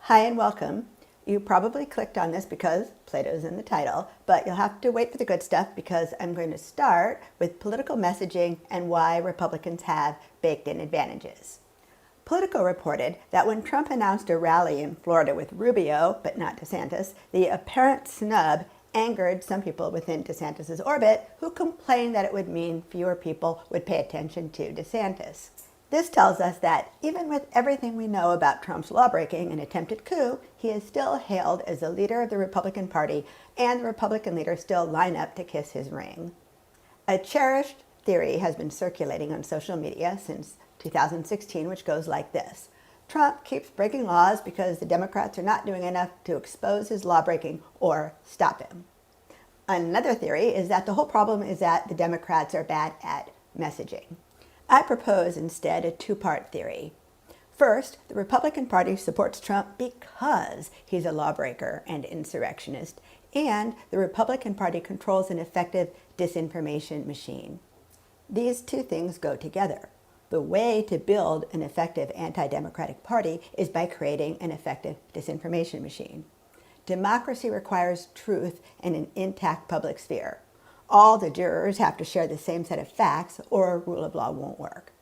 Hi and welcome. You probably clicked on this because Plato's in the title, but you'll have to wait for the good stuff because I'm going to start with political messaging and why Republicans have baked-in advantages. Politico reported that when Trump announced a rally in Florida with Rubio, but not DeSantis, the apparent snub angered some people within DeSantis' orbit who complained that it would mean fewer people would pay attention to DeSantis. This tells us that even with everything we know about Trump's lawbreaking and attempted coup, he is still hailed as the leader of the Republican Party, and the Republican leaders still line up to kiss his ring. A cherished theory has been circulating on social media since 2016, which goes like this. Trump keeps breaking laws because the Democrats are not doing enough to expose his lawbreaking or stop him. Another theory is that the whole problem is that the Democrats are bad at messaging. I propose instead a two-part theory. First, the Republican Party supports Trump because he's a lawbreaker and insurrectionist, and the Republican Party controls an effective disinformation machine. These two things go together. The way to build an effective anti-democratic party is by creating an effective disinformation machine. Democracy requires truth and an intact public sphere. All the jurors have to share the same set of facts or rule of law won't work.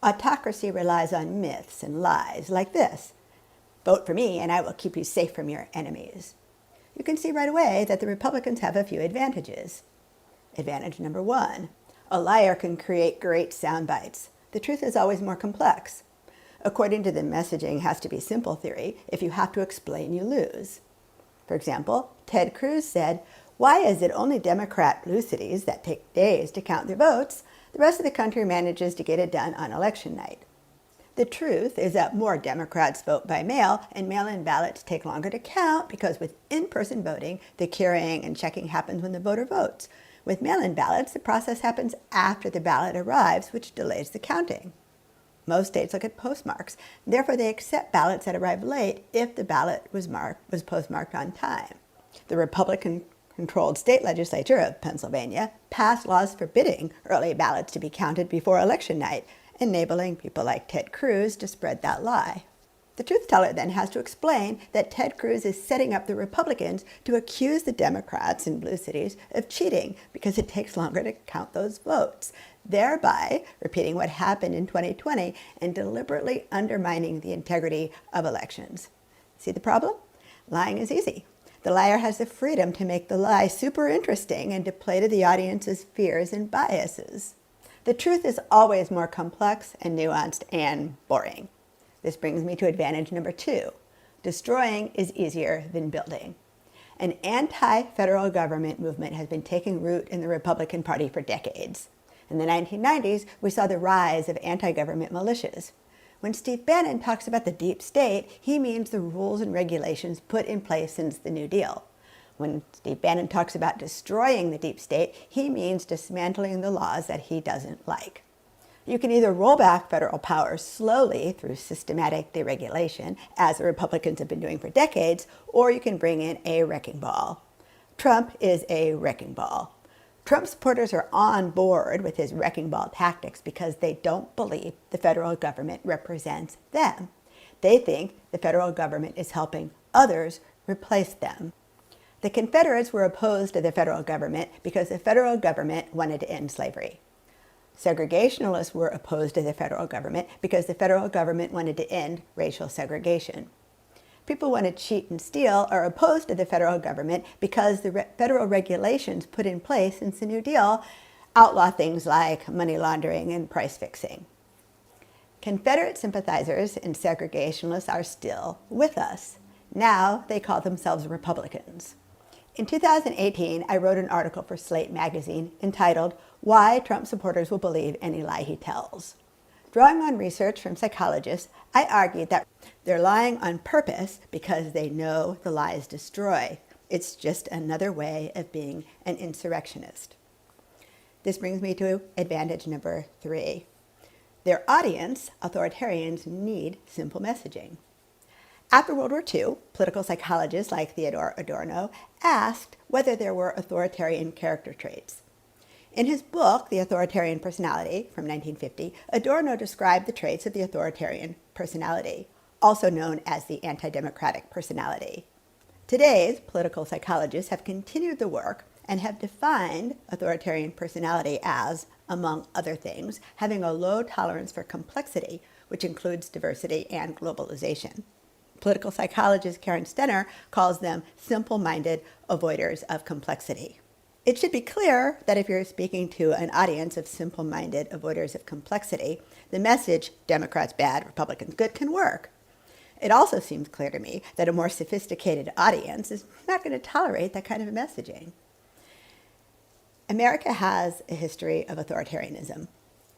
Autocracy relies on myths and lies like this. Vote for me and I will keep you safe from your enemies. You can see right away that the Republicans have a few advantages. Advantage number one, a liar can create great sound bites. The truth is always more complex. According to the messaging has to be simple theory, if you have to explain, you lose. For example, Ted Cruz said, "Why is it only Democrat blue cities that take days to count their votes? The rest of the country manages to get it done on election night." The truth is that more Democrats vote by mail, and mail-in ballots take longer to count because with in-person voting, the carrying and checking happens when the voter votes. With mail-in ballots, the process happens after the ballot arrives, which delays the counting. Most states look at postmarks. Therefore, they accept ballots that arrive late if the ballot was postmarked on time. The Republican-controlled state legislature of Pennsylvania passed laws forbidding early ballots to be counted before election night, enabling people like Ted Cruz to spread that lie. The truth teller then has to explain that Ted Cruz is setting up the Republicans to accuse the Democrats in blue cities of cheating because it takes longer to count those votes, thereby repeating what happened in 2020 and deliberately undermining the integrity of elections. See the problem? Lying is easy. The liar has the freedom to make the lie super interesting and to play to the audience's fears and biases. The truth is always more complex and nuanced and boring. This brings me to advantage number two. Destroying is easier than building. An anti-federal government movement has been taking root in the Republican Party for decades. In the 1990s, we saw the rise of anti-government militias. When Steve Bannon talks about the deep state, he means the rules and regulations put in place since the New Deal. When Steve Bannon talks about destroying the deep state, he means dismantling the laws that he doesn't like. You can either roll back federal powers slowly through systematic deregulation, as the Republicans have been doing for decades, or you can bring in a wrecking ball. Trump is a wrecking ball. Trump supporters are on board with his wrecking ball tactics because they don't believe the federal government represents them. They think the federal government is helping others replace them. The Confederates were opposed to the federal government because the federal government wanted to end slavery. Segregationalists were opposed to the federal government because the federal government wanted to end racial segregation. People who want to cheat and steal are opposed to the federal government because the federal regulations put in place since the New Deal outlaw things like money laundering and price fixing. Confederate sympathizers and segregationists are still with us. Now they call themselves Republicans. In 2018, I wrote an article for Slate magazine entitled, "Why Trump Supporters Will Believe Any Lie He Tells." Drawing on research from psychologists, I argued that they're lying on purpose because they know the lies destroy. It's just another way of being an insurrectionist. This brings me to advantage number three. Their audience, authoritarians, need simple messaging. After World War II, political psychologists like Theodore Adorno asked whether there were authoritarian character traits. In his book, The Authoritarian Personality, from 1950, Adorno described the traits of the authoritarian personality. also known as the anti-democratic personality. Today's political psychologists have continued the work and have defined authoritarian personality as, among other things, having a low tolerance for complexity, which includes diversity and globalization. Political psychologist Karen Stenner calls them simple-minded avoiders of complexity. It should be clear that if you're speaking to an audience of simple-minded avoiders of complexity, the message, Democrats bad, Republicans good, can work. It also seems clear to me that a more sophisticated audience is not going to tolerate that kind of messaging. America has a history of authoritarianism.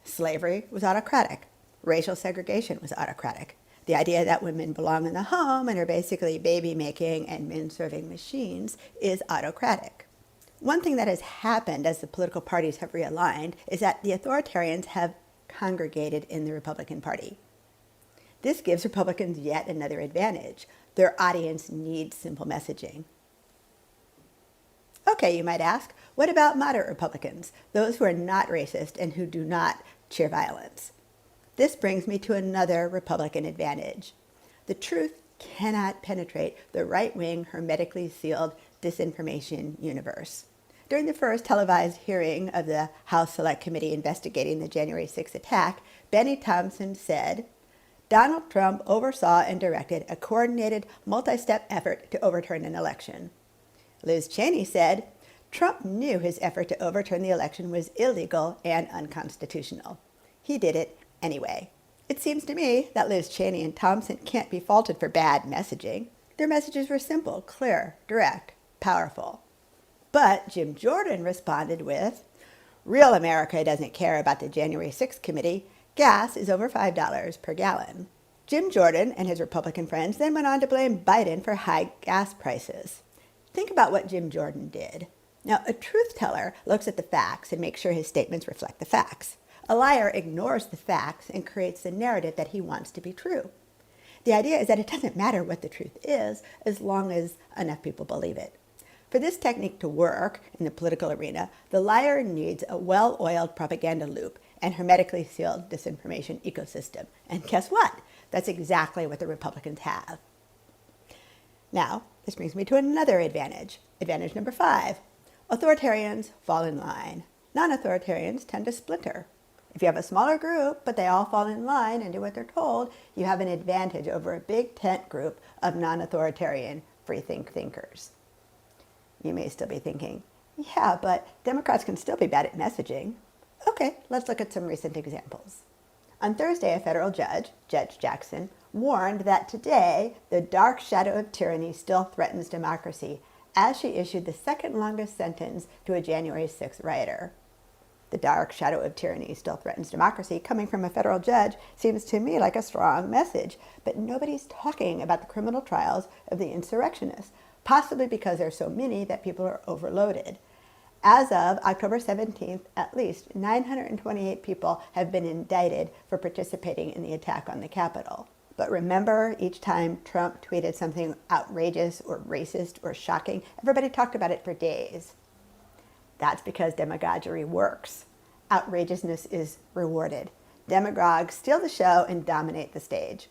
Slavery was autocratic. Racial segregation was autocratic. The idea that women belong in the home and are basically baby-making and men-serving machines is autocratic. One thing that has happened as the political parties have realigned is that the authoritarians have congregated in the Republican Party. This gives Republicans yet another advantage. Their audience needs simple messaging. Okay, you might ask, what about moderate Republicans, those who are not racist and who do not cheer violence? This brings me to another Republican advantage. The truth cannot penetrate the right-wing, hermetically sealed disinformation universe. During the first televised hearing of the House Select Committee investigating the January 6th attack, Benny Thompson said, Donald Trump oversaw and directed a coordinated, multi-step effort to overturn an election. Liz Cheney said, Trump knew his effort to overturn the election was illegal and unconstitutional. He did it anyway. It seems to me that Liz Cheney and Thompson can't be faulted for bad messaging. Their messages were simple, clear, direct, powerful. But Jim Jordan responded with, real America doesn't care about the January 6th committee. Gas is over $5 per gallon. Jim Jordan and his Republican friends then went on to blame Biden for high gas prices. Think about what Jim Jordan did. Now, a truth teller looks at the facts and makes sure his statements reflect the facts. A liar ignores the facts and creates the narrative that he wants to be true. The idea is that it doesn't matter what the truth is as long as enough people believe it. For this technique to work in the political arena, the liar needs a well-oiled propaganda loop and hermetically sealed disinformation ecosystem. And guess what? That's exactly what the Republicans have. Now, this brings me to another advantage. Advantage number 5. Authoritarians fall in line. Non-authoritarians tend to splinter. If you have a smaller group, but they all fall in line and do what they're told, you have an advantage over a big tent group of non-authoritarian free-think thinkers. You may still be thinking, yeah, but Democrats can still be bad at messaging. Okay, let's look at some recent examples. On Thursday, a federal judge, Judge Jackson, warned that today the dark shadow of tyranny still threatens democracy as she issued the second longest sentence to a January 6th rioter. The dark shadow of tyranny still threatens democracy, coming from a federal judge, seems to me like a strong message. But nobody's talking about the criminal trials of the insurrectionists, possibly because there are so many that people are overloaded. As of October 17th, at least 928 people have been indicted for participating in the attack on the Capitol. But remember, each time Trump tweeted something outrageous or racist or shocking, everybody talked about it for days. That's because demagoguery works. Outrageousness is rewarded. Demagogues steal the show and dominate the stage.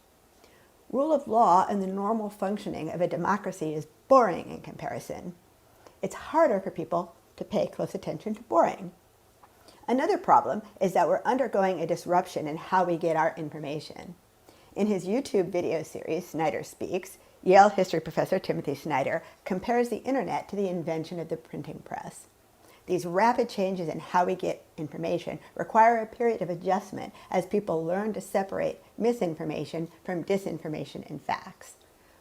Rule of law and the normal functioning of a democracy is boring in comparison. It's harder for people to pay close attention to boring. Another problem is that we're undergoing a disruption in how we get our information. In his YouTube video series, Snyder Speaks, Yale history professor Timothy Snyder compares the internet to the invention of the printing press. These rapid changes in how we get information require a period of adjustment as people learn to separate misinformation from disinformation and facts.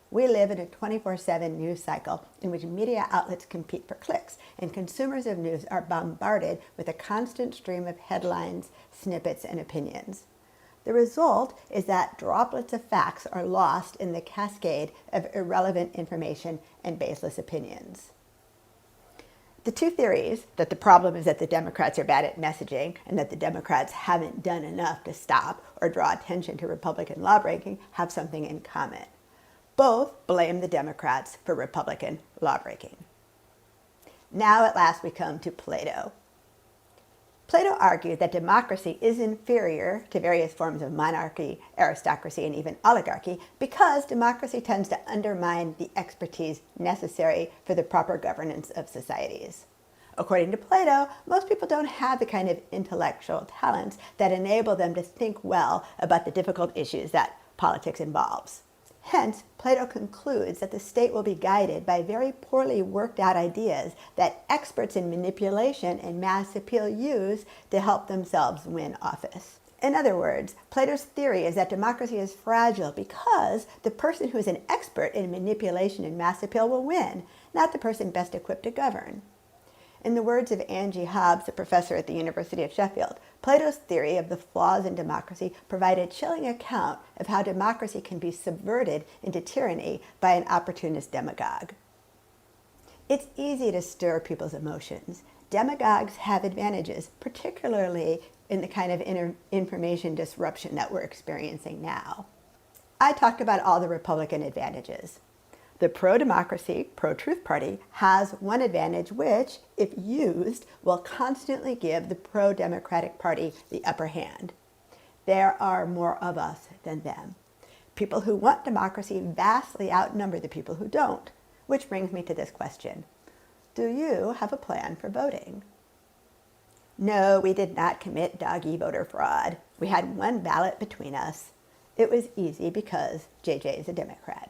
We live in a 24/7 news cycle in which media outlets compete for clicks, and consumers of news are bombarded with a constant stream of headlines, snippets, and opinions. The result is that droplets of facts are lost in the cascade of irrelevant information and baseless opinions. The two theories, that the problem is that the Democrats are bad at messaging and that the Democrats haven't done enough to stop or draw attention to Republican lawbreaking, have something in common. Both blame the Democrats for Republican lawbreaking. Now at last we come to Plato. Plato argued that democracy is inferior to various forms of monarchy, aristocracy, and even oligarchy because democracy tends to undermine the expertise necessary for the proper governance of societies. According to Plato, most people don't have the kind of intellectual talents that enable them to think well about the difficult issues that politics involves. Hence, Plato concludes that the state will be guided by very poorly worked out ideas that experts in manipulation and mass appeal use to help themselves win office. In other words, Plato's theory is that democracy is fragile because the person who is an expert in manipulation and mass appeal will win, not the person best equipped to govern. In the words of Angie Hobbs, a professor at the University of Sheffield, Plato's theory of the flaws in democracy provide a chilling account of how democracy can be subverted into tyranny by an opportunist demagogue. It's easy to stir people's emotions. Demagogues have advantages, particularly in the kind of information disruption that we're experiencing now. I talked about all the Republican advantages. The pro-democracy, pro-truth party has one advantage which, if used, will constantly give the pro-democratic party the upper hand. There are more of us than them. People who want democracy vastly outnumber the people who don't, which brings me to this question. Do you have a plan for voting? No, we did not commit doggy voter fraud. We had one ballot between us. It was easy because JJ is a Democrat.